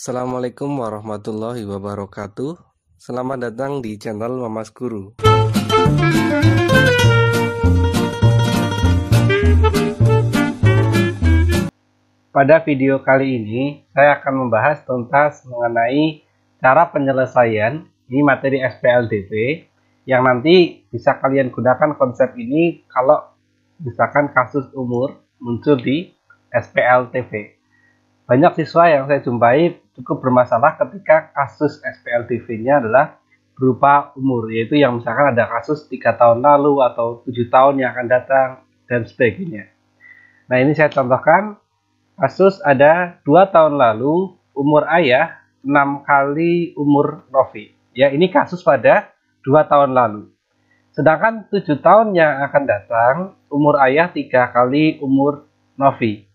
Assalamualaikum warahmatullahi wabarakatuh. Selamat datang di channel Mamas Guru. Pada video kali ini, saya akan membahas tuntas mengenai cara penyelesaian di materi SPLDV yang nanti bisa kalian gunakan konsep ini kalau misalkan kasus umur muncul di SPLDV. Banyak siswa yang saya jumpai cukup bermasalah ketika kasus SPLDV-nya adalah berupa umur, yaitu yang misalkan ada kasus 3 tahun lalu atau 7 tahun yang akan datang dan sebagainya. Nah, ini saya contohkan kasus ada 2 tahun lalu umur ayah 6 kali umur Novi. Ya, ini kasus pada 2 tahun lalu. Sedangkan 7 tahun yang akan datang umur ayah 3 kali umur Novi.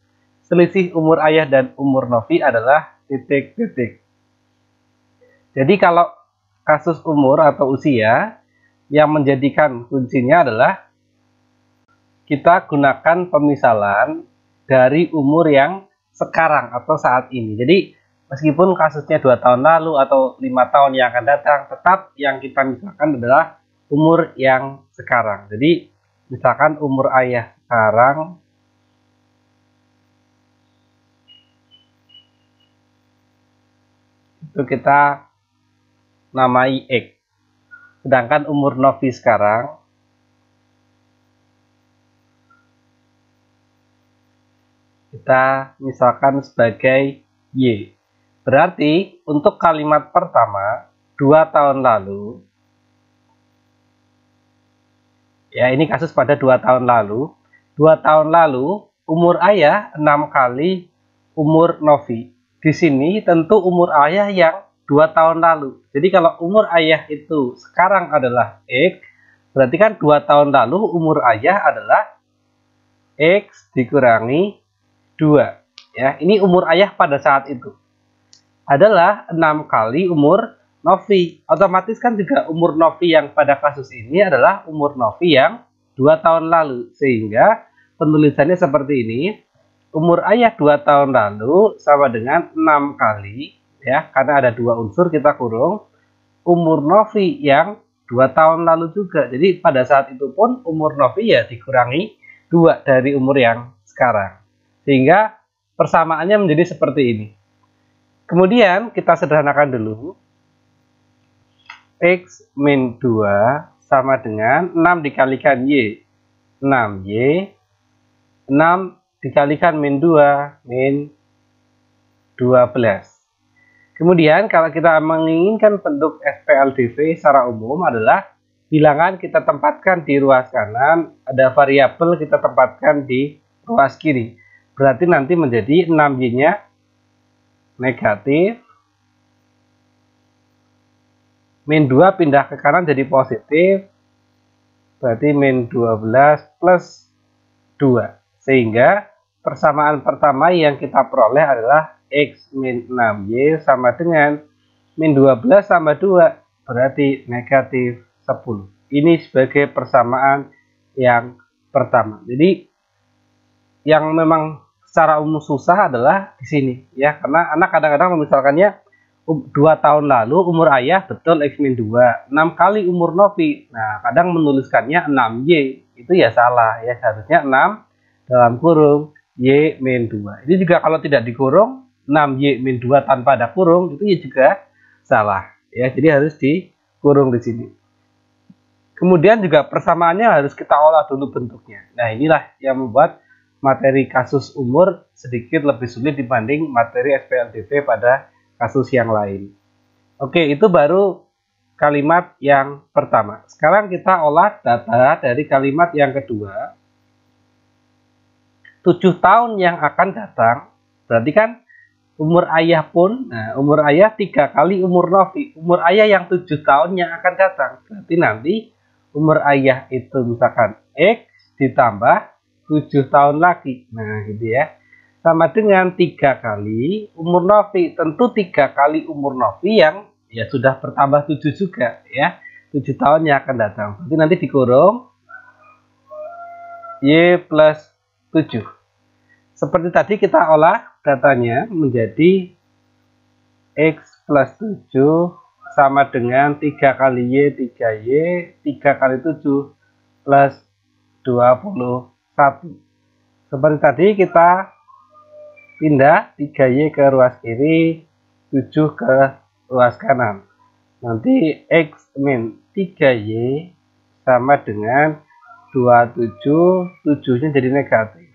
Selisih umur ayah dan umur Novi adalah titik-titik. Jadi kalau kasus umur atau usia, yang menjadikan kuncinya adalah kita gunakan pemisalan dari umur yang sekarang atau saat ini. Jadi meskipun kasusnya 2 tahun lalu atau 5 tahun yang akan datang, tetap yang kita misalkan adalah umur yang sekarang. Jadi misalkan umur ayah sekarang itu kita namai X. Sedangkan umur Novi sekarang kita misalkan sebagai Y. Berarti untuk kalimat pertama 2 tahun lalu, ya ini kasus pada 2 tahun lalu. 2 tahun lalu umur ayah 6 kali umur Novi. Di sini tentu umur ayah yang 2 tahun lalu. Jadi kalau umur ayah itu sekarang adalah X, berarti kan 2 tahun lalu umur ayah adalah X dikurangi 2. Ya, ini umur ayah pada saat itu adalah 6 kali umur Novi. Otomatis kan juga umur Novi yang pada kasus ini adalah umur Novi yang 2 tahun lalu. Sehingga penulisannya seperti ini. Umur ayah 2 tahun lalu sama dengan 6 kali, ya, karena ada 2 unsur kita kurung, umur Novi yang 2 tahun lalu juga. Jadi pada saat itu pun umur Novi ya dikurangi 2 dari umur yang sekarang. Sehingga persamaannya menjadi seperti ini. Kemudian kita sederhanakan dulu. X min 2 sama dengan 6 dikalikan Y. 6Y. 6 dikalikan min 2, min 12. Kemudian kalau kita menginginkan bentuk SPLDV secara umum adalah bilangan kita tempatkan di ruas kanan, ada variabel kita tempatkan di ruas kiri. Berarti nanti menjadi 6Y-nya negatif, min 2 pindah ke kanan jadi positif, berarti min 12 plus 2. Sehingga persamaan pertama yang kita peroleh adalah X min 6Y sama dengan min 12 sama 2, berarti negatif 10. Ini sebagai persamaan yang pertama. Jadi yang memang secara umum susah adalah di sini, ya, karena anak kadang-kadang memisalkannya 2 tahun lalu umur ayah betul X min 2, 6 kali umur Novi. Nah, kadang menuliskannya 6Y, itu ya salah, ya, harusnya 6 dalam kurung Y min 2. Ini juga kalau tidak dikurung 6Y min 2 tanpa ada kurung itu ya juga salah, ya. Jadi harus dikurung di sini. Kemudian juga persamaannya harus kita olah dulu bentuknya. Nah, inilah yang membuat materi kasus umur sedikit lebih sulit dibanding materi SPLDV pada kasus yang lain. Oke, itu baru kalimat yang pertama. Sekarang kita olah data dari kalimat yang kedua. 7 tahun yang akan datang, berarti kan umur ayah pun, nah, umur ayah 3 kali umur Novi, umur ayah yang 7 tahun yang akan datang, berarti nanti umur ayah itu misalkan X ditambah 7 tahun lagi, nah gitu ya, sama dengan 3 kali umur Novi, tentu 3 kali umur Novi yang ya sudah bertambah 7 juga, ya, 7 tahun yang akan datang, berarti nanti dikurung Y plus 7. Seperti tadi kita olah datanya menjadi X plus 7 sama dengan 3 kali Y, 3Y, 3 kali 7 plus 21. Seperti tadi kita pindah 3Y ke ruas kiri, 7 ke ruas kanan. Nanti X min 3Y sama dengan 27, 7-nya jadi negatif.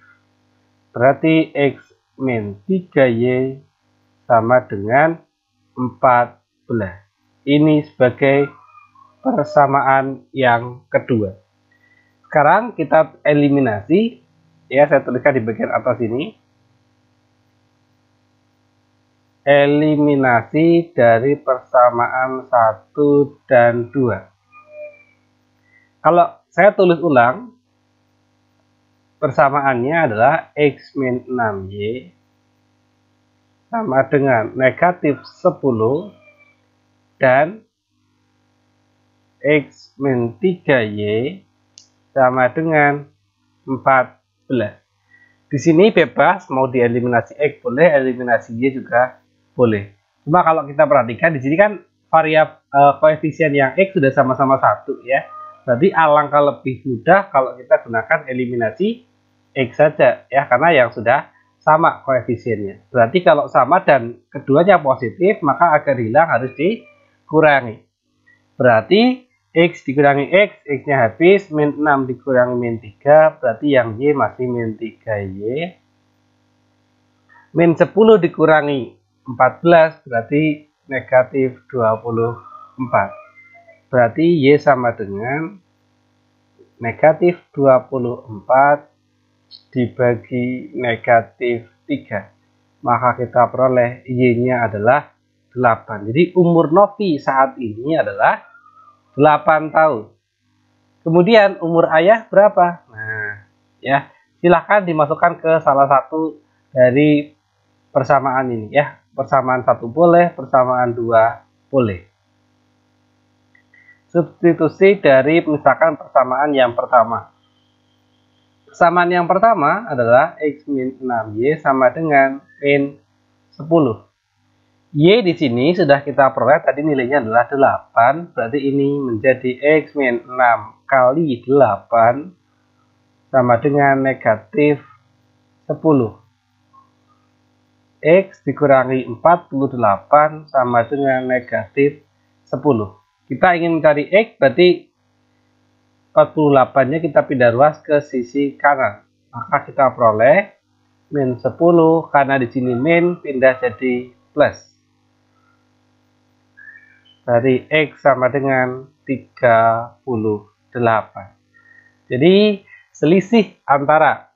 Berarti X min 3Y sama dengan 14. Ini sebagai persamaan yang kedua. Sekarang kita eliminasi, ya saya tuliskan di bagian atas ini. Eliminasi dari persamaan 1 dan 2. Kalau saya tulis ulang, persamaannya adalah X min 6Y sama dengan negatif 10 dan X min 3Y sama dengan 14. Di sini bebas, mau dieliminasi X boleh, eliminasi Y juga boleh. Cuma kalau kita perhatikan di sini kan variabel koefisien yang X sudah sama-sama 1 ya. Berarti alangkah lebih mudah kalau kita gunakan eliminasi X saja ya, karena yang sudah sama koefisiennya. Berarti kalau sama dan keduanya positif, maka akar hilang harus dikurangi. Berarti X dikurangi X, X-nya habis, min 6 dikurangi min 3, berarti yang Y masih min 3Y. Min 10 dikurangi 14, berarti negatif 24. Berarti Y sama dengan negatif 24 dibagi negatif 3. Maka kita peroleh Y-nya adalah 8. Jadi umur Novi saat ini adalah 8 tahun. Kemudian umur ayah berapa? Nah, ya, silahkan dimasukkan ke salah satu dari persamaan ini ya. Persamaan 1 boleh, persamaan 2 boleh. Substitusi dari misalkan persamaan yang pertama. Persamaan yang pertama adalah X min 6Y sama dengan min 10. Y di sini sudah kita peroleh, tadi nilainya adalah 8, berarti ini menjadi X min 6 kali 8 sama dengan negatif 10. X dikurangi 48 sama dengan negatif 10. Kita ingin mencari X, berarti 48-nya kita pindah ruas ke sisi kanan. Maka kita peroleh min 10, karena di sini min pindah jadi plus. Dari X sama dengan 38. Jadi selisih antara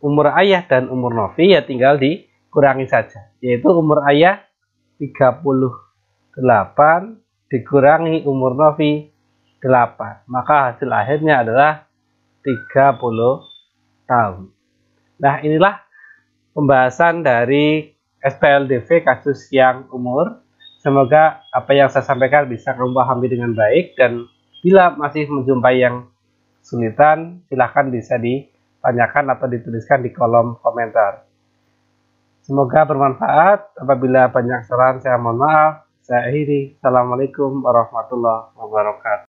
umur ayah dan umur Novi ya tinggal dikurangi saja. Yaitu umur ayah 38 dikurangi umur Novi 8. Maka hasil akhirnya adalah 30 tahun. Nah, inilah pembahasan dari SPLDV kasus yang umur. Semoga apa yang saya sampaikan bisa kamu pahami dengan baik, dan bila masih menjumpai yang kesulitan, silahkan bisa ditanyakan atau dituliskan di kolom komentar. Semoga bermanfaat. Apabila banyak saran, saya mohon maaf. Saya akhiri. Assalamualaikum warahmatullahi wabarakatuh.